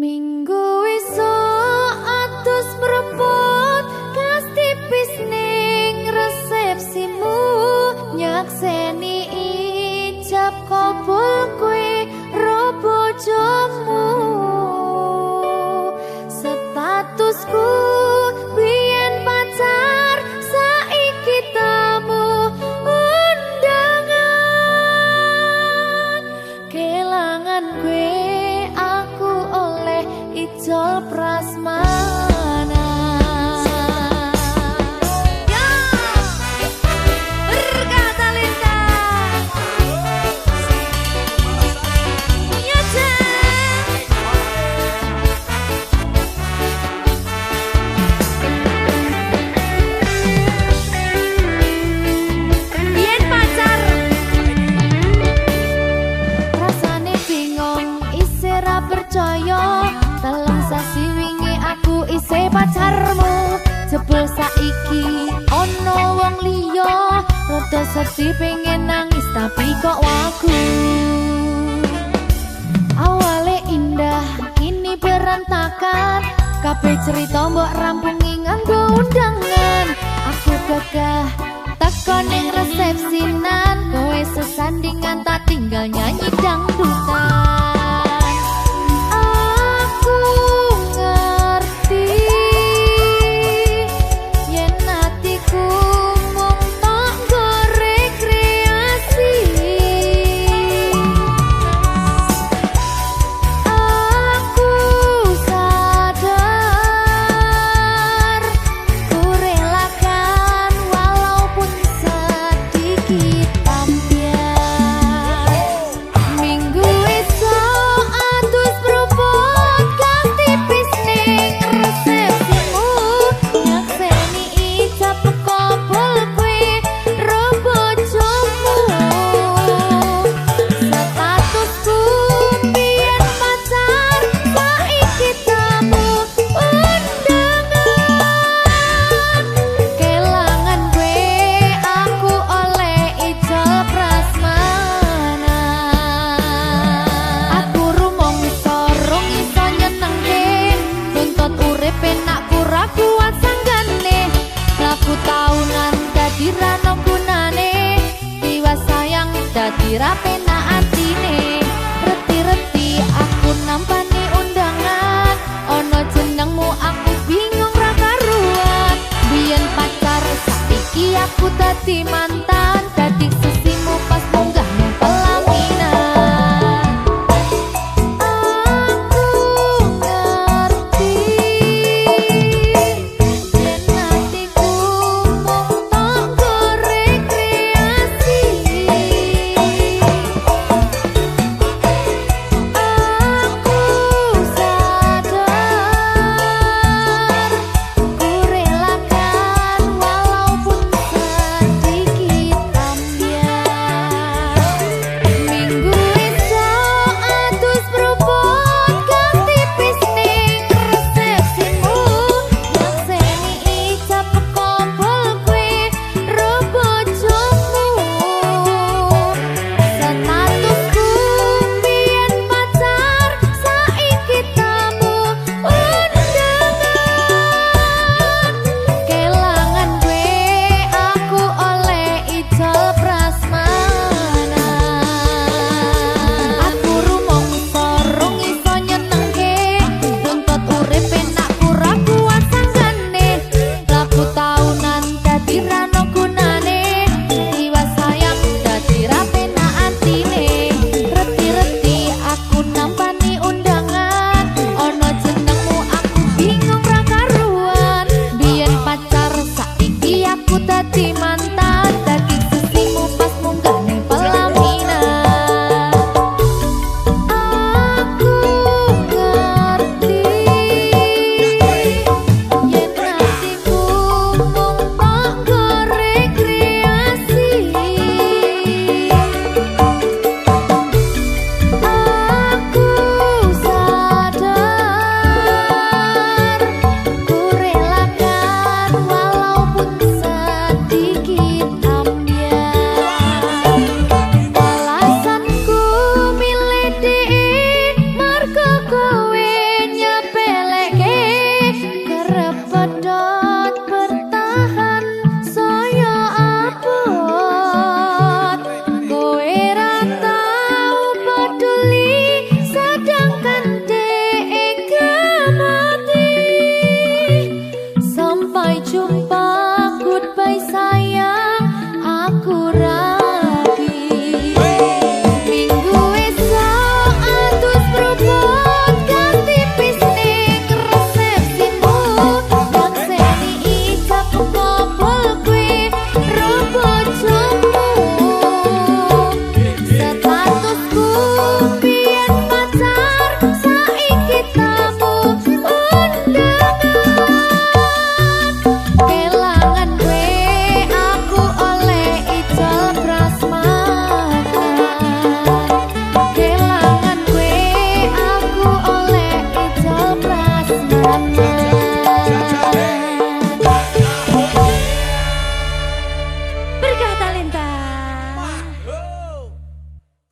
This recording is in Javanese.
Minggu esuk atus mrepot kas tipis ning resepsimu nyakseni ijab kabul kowe ro bojomu statusku biyen pacar saiki tamu undangan kelangan kowe Ijol prasmana ya berkata Linda ya biyen pacar rasane bingung isih ra percaya telung sasi wingi aku isih pacarmu jebul saiki ono wong liya rada sedih pengen nangis tapi kok wagu awale indah kini berantakan kabeh cerita mbok rampungi nganggo undangan aku gagah teko ning resepsinan kowe sesandingan tak tinggal nyanyi dangdutan dadi rapena atine reti-reti aku nampani undangan ono jenengmu aku bingung ra karuan biyen pacar saiki aku dadi mantu